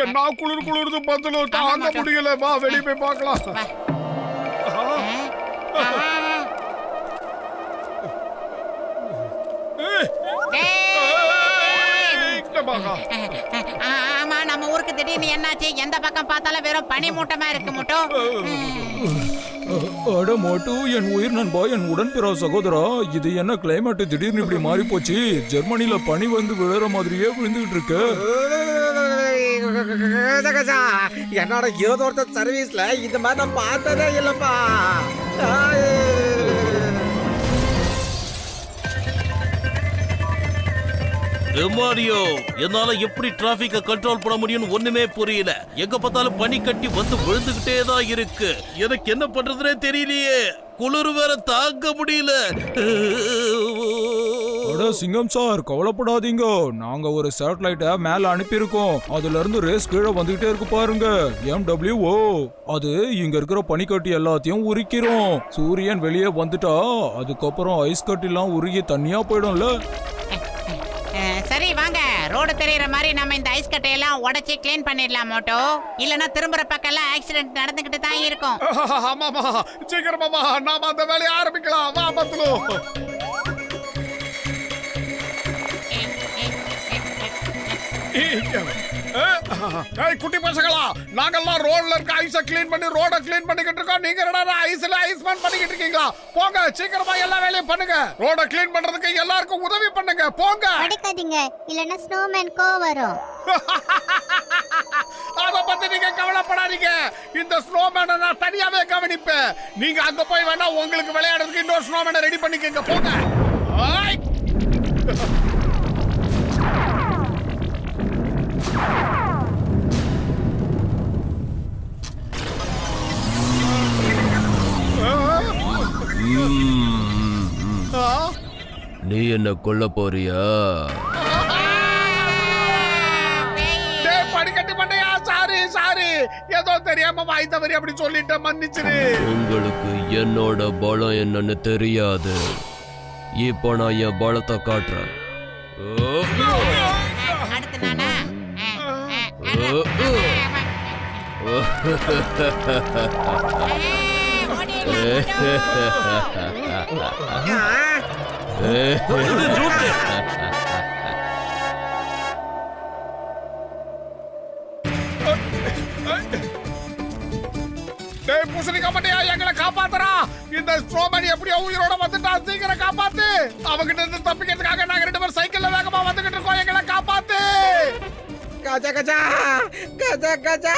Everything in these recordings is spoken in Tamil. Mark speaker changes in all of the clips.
Speaker 1: என்ன குளிர்ந்து பத்தலும் தாங்க முடியல. வா வெளியே போய் பார்க்கலாம்.
Speaker 2: ஆமா, நம்ம ஊருக்கு திடீர்னு என்னாச்சு? எந்த பக்கம் பார்த்தாலும் வெறும் பனி மூட்டமா இருக்கு. மோட்டோ
Speaker 3: அட மோட்டு, என் உயிர் நண்பா, என் உடன்பிறா சகோதரா, இது என்ன கிளைமேட் திடீர்னு இப்படி மாறி போச்சு? ஜெர்மனில பனி வந்து விழுற மாதிரியே விழுந்துகிட்டு இருக்கு.
Speaker 4: என்னோட 20 வருஷம் சர்வீஸ்ல இந்த மாதிரி நான் பார்த்ததே இல்லப்பா.
Speaker 5: மாரியோ, என்னால எப்படி டிராபிக்க கண்ட்ரோல் பண்ண முடியும்னு ஒண்ணுமே புரியல. எங்க பார்த்தாலும் பனி கட்டி வந்து விழுந்துகிட்டே தான் இருக்கு. எனக்கு என்ன பண்றதுனே தெரியலையே. குளிர் வேற தாங்க முடியல.
Speaker 3: சிங்கம் சார், கவலைப்படாதீங்க. நாங்க ஒரு சேட்டலைட்டை மேல அனுப்பியிருக்கோம். அதுல இருந்து ரேஸ் கீழே வந்துகிட்டே இருக்கு பாருங்க. MWO அது இங்க இருக்கிற பனிக்கட்டி எல்லாத்தையும் உரிக்கிறோம். சூரியன் வெளியே வந்துட்டா அதுக்கப்புறம் ஐஸ் கட்டிலாம் உருகி தண்ணியா போயிடும்ல.
Speaker 2: சரி வாங்க, ரோடு தெரியற மாதிரி நம்ம இந்த ஐஸ் கட்டையெல்லாம் உடைச்சு கிளீன் பண்ணிடலாம் மோட்டோ. இல்லனா திரும்புற பக்கம் எல்லாம் ஆக்சிடென்ட் நடந்துகிட்டு தான் இருக்கும்.
Speaker 1: ஆமாமா, சீக்கிரமா நாம அந்த வேலையை ஆரம்பிக்கலாம். வா பத்துலு. குட்டி பசங்களா, நாங்கெல்லாம் ரோட்ல இருக்க ஐஸ கிளீன் பண்ணி ரோட கிளீன் பண்ணிக்கிட்டு இருக்கோம். நீங்க என்னடா ஐஸ்ல ஐஸ்மேன் பண்ணிக்கிட்டு இருக்கீங்களா? போங்க, சீக்கிரமா எல்லா வேலையும் பண்ணுங்க. ரோட கிளீன் பண்றதுக்கு எல்லாருக்கும் உதவி பண்ணுங்க. போங்க.
Speaker 6: அடிக்காதீங்க, இல்லனா ஸ்னோமேன் கோ வரும்.
Speaker 1: அத பத்தி நீங்க கவலைப்படாதீங்க. இந்த ஸ்னோமேனை நான் தனியாவே கவனிப்பேன். நீங்க அங்க போய் வேணா உங்களுக்கு விளையாடுறதுக்கு இன்னொரு ஸ்னோமேனை ரெடி பண்ணிக்கங்க. போங்க.
Speaker 5: நீ என்ன கொல்ல போறியா?
Speaker 1: படிக்கட்டு பண்ணையா, சாரி, ஏதோ தெரியாம வாய் தவறி அப்படி சொல்லிட்டேன், மன்னிச்சிரு.
Speaker 5: உங்களுக்கு என்னோட பலம் என்னன்னு தெரியாது. இப்போ நான் என் பலத்தை காட்டுறேன்.
Speaker 1: பூசணிக்கா மண்டையா, எங்களை காப்பாத்துறா. இந்த ஸ்ட்ரோமேன் எப்படியோ உயிரோட வந்துட்டா. சீக்கிரம் காப்பாத்து. அவங்கிட்ட இருந்து தப்பிக்கிறதுக்காக நாங்க 2 பேரும் சைக்கிள்ல வேகமா வந்துகிட்டு இருக்கோம். எங்களை காப்பாத்து.
Speaker 4: கஜா கஜா கஜா கஜா.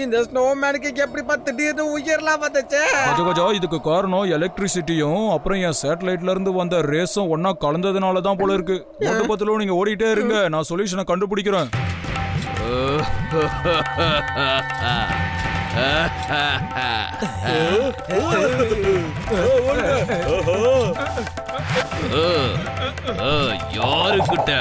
Speaker 4: இந்த ஸ்னோமேனுக்கு எப்படி திடீர்னு உயிரெல்லாம் வந்துச்சு?
Speaker 3: கஜா, இதுக்கு காரணம் எலக்ட்ரிசிட்டியும் அப்புறம் என் சேட்டலைட்ல இருந்து வந்த ரேஸும் ஒன்னா கலந்ததுனால தான் போல இருக்கு. பத்திலும் நீங்க ஓடிட்டே இருங்க, நான் சொல்யூஷனை கண்டுபிடிக்கிறேன்.
Speaker 5: யாருக்கிட்ட?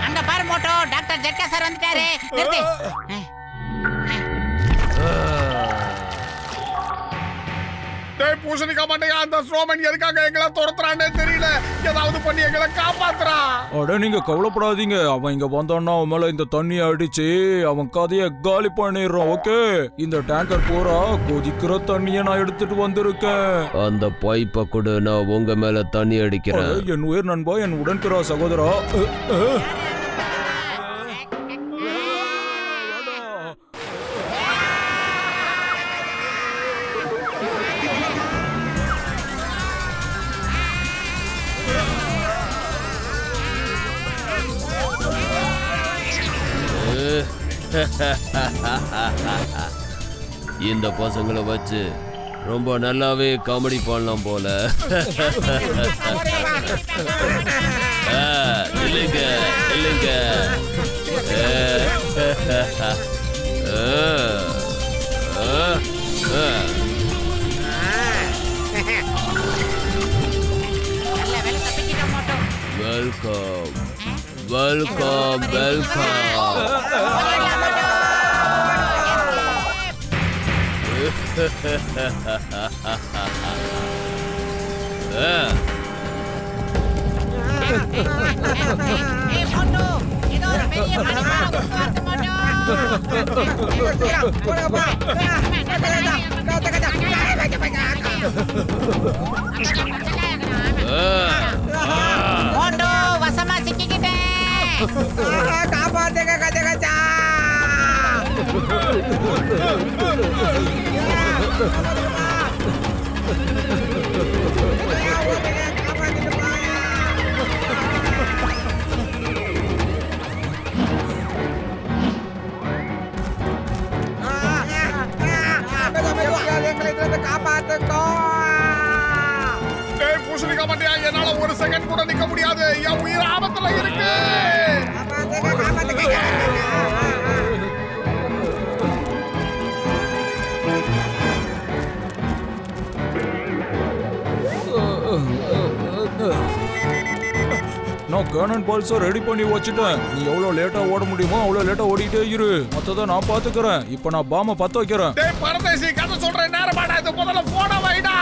Speaker 2: அங்க பாரு மோட்டோ, டாக்டர் ஜெட்கா சார் வந்துட்டாரு. நிறுத்து.
Speaker 1: பூசணிக்கா மண்டையா, அந்த ஸ்னோமேன் எதுக்காக எங்களை துரத்துறானே தெரியல. ஏதாவது பண்ணி எங்களை காப்பாத்துறா.
Speaker 3: அட நீங்க கவலைப்படாதீங்க. அவன் இங்க வந்தான்னா அவன் மேல இந்த தண்ணி அடிச்சு அவன் கதைய காலி பண்ணிடுறான். ஓகே, இந்த டேங்கர் பூரா கொதிக்கிற தண்ணிய நான் எடுத்துட்டு வந்திருக்கேன்.
Speaker 5: அந்த பைப்பை கூட நான் உங்க மேல தண்ணி அடிக்கிறேன்.
Speaker 3: என் உயிர் நண்பா, என் உடன்பிறா சகோதரா.
Speaker 5: இந்த பசங்களை வச்சு
Speaker 7: ரொம்ப நல்லாவே காமெடி பண்ணலாம் போல. இல்லைங்க இல்லைங்க.
Speaker 2: நல்ல வேலை தப்பிச்சிட்டோம் மோட்டோ.
Speaker 7: Welcome welcome welcome.
Speaker 2: ஏய் மோட்டோ, ஏதோ ஒரு பெரிய மணிமாலை கொடுத்து வரது மோட்டோ. மோட்டோ, வசமா சிக்கிக்கிட்டேன்.
Speaker 4: காப்பாத்துங்க கஜ கஜா.
Speaker 1: டேய் பூசணிக்கா மாட்டியா, என்னால ஒரு செகண்ட் கூட நிக்க முடியாது. என் உயிர் ஆபத்துல இருக்கு.
Speaker 3: நான் கேனன் பால்ஸை ரெடி பண்ணி வச்சுட்டேன். நீ எவ்வளவு லேட்டா ஓட முடியுமோ அவ்வளவு லேட்டா ஓடிட்டே இரு. மத்தத நான் பாத்துக்கிறேன். இப்ப நான் பாம்ப பத்த வைக்கிறேன்.
Speaker 1: டேய் பரதேசி, கதை சொல்ற நேரமாடா இது. முதல்ல போன வைடா.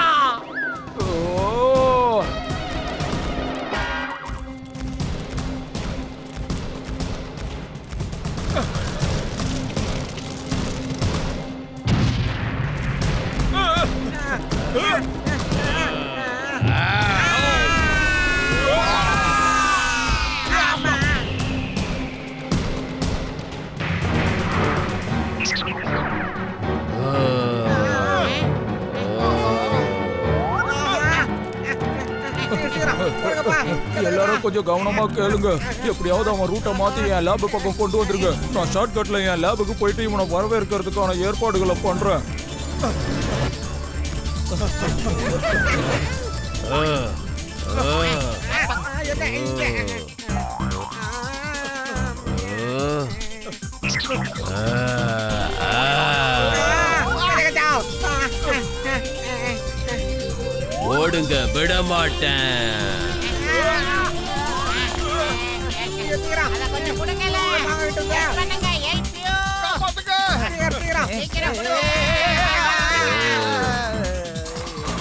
Speaker 3: எல்லாரும் கொஞ்சம் கவனமா கேளுங்க. எப்படியாவது அவன் ரூட்டை மாத்தி என் லேப் பக்கம் கொண்டு வந்துருங்க. நான் ஷார்ட் கட்ல என் லேபுக்கு போயிட்டு இவனை வரவேற்கிறதுக்கான ஏற்பாடுகளை பண்றேன்.
Speaker 7: ஓடுங்க, விட மாட்டேன்.
Speaker 2: அத கொஞ்சம் கொடுங்கல. ஹெல்ப் பண்ணுங்க, ஹெல்ப் யூ.
Speaker 1: காப்பாத்துங்க.
Speaker 2: சீக்கிரம் கொடு.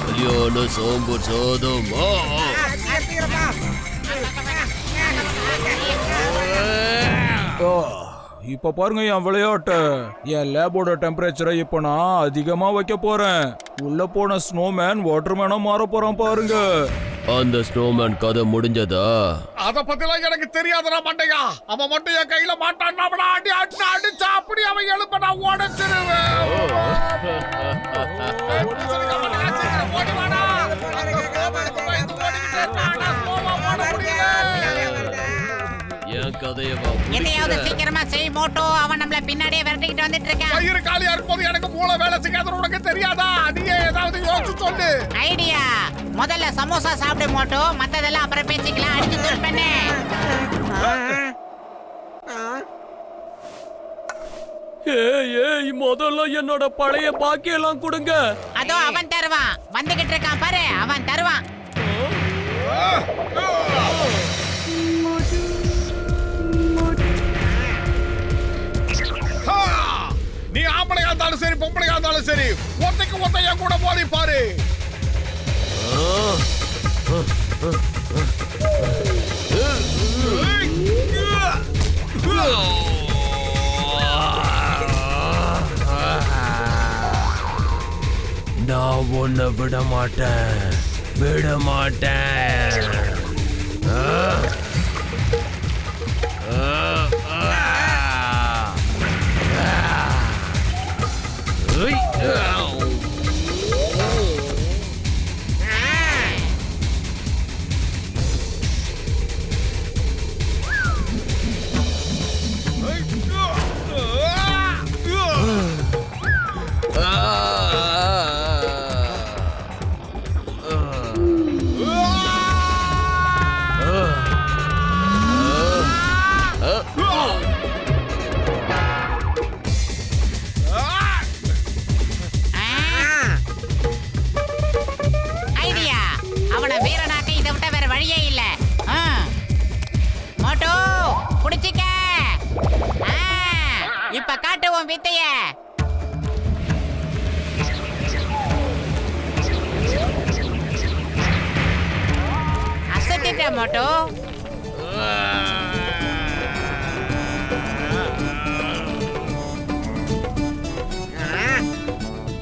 Speaker 7: கல்யாண சோம்பு சோதம்.
Speaker 3: இப்ப பாருங்க என் விளையாட்டு. என் லேபோட டெம்பரேச்சரை இப்ப நான் அதிகமா வைக்க போறேன். உள்ள போன ஸ்னோமேன் வாட்டர்மேனா மாற போறான் பாருங்க.
Speaker 7: அந்த ஸ்னோமேன் கதை முடிஞ்சதா?
Speaker 1: அத பத்திலாம் எனக்கு தெரியாதுடா மண்டையா. அவன் மட்டும் என் கையில மாட்டான், அவனை அடி அடி அடிச்சா அப்படி அவன் எழுப்ப நான் உடைச்சிருவேன். ஏய், பூசணிக்கா மாட்டியா, சீக்கிரம் ஓடி வாடா. பயந்து ஓடிக்கிட்டே இருக்கான். நான் ஸ்லோவா ஓட முடியல.
Speaker 7: என் கதையவா
Speaker 2: எதையாவது சீக்கிரமா செய் மோட்டோ. அவன் நம்மள பின்னாடியே விரட்டிக்கிட்டு வந்துட்டு இருக்கான்.
Speaker 1: வயிறு காலியா இருக்கும்போது எனக்கு மூளை வேலை செய்யாத உனக்கு தெரியாதா? நீயே ஏதாவது யோசிச்சு சொல்லு.
Speaker 2: ஐடியா. முதல்ல சமோசா சாப்பிடு மோட்டோ. மத்ததெல்லாம் அப்புறம் பேசிக்கலாம். அடிச்சு தூள் பண்ணு.
Speaker 7: ஏய், முதல்ல என்னோட பழைய பாக்கியெல்லாம் கொடுங்க.
Speaker 2: அதோ அவன் தருவான். வந்துகிட்டு இருக்கான் பாரு, அவன் தருவான்.
Speaker 1: நீ ஆம்பளையா இருந்தாலும் சரி பொம்பளையா இருந்தாலும் சரி, ஒத்தைக்கு ஒத்தையா கூட மோதி பாரு.
Speaker 7: நான் உன்னை விட மாட்டேன், விட மாட்டேன்.
Speaker 2: வித்தைய. அசத்திட்ட மோட்டோ.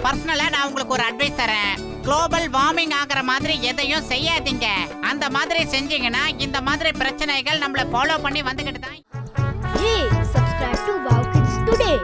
Speaker 2: பர்சனலா நான் உங்களுக்கு ஒரு அட்வைஸ் தரேன். குளோபல் வார்மிங் ஆகுற மாதிரி எதையும் செய்யாதீங்க. அந்த மாதிரி செஞ்சீங்கன்னா இந்த மாதிரி பிரச்சனைகள் நம்மள ஃபாலோ பண்ணி வந்துகிட்டு தான்.
Speaker 8: Hey, subscribe to Wow Kids today.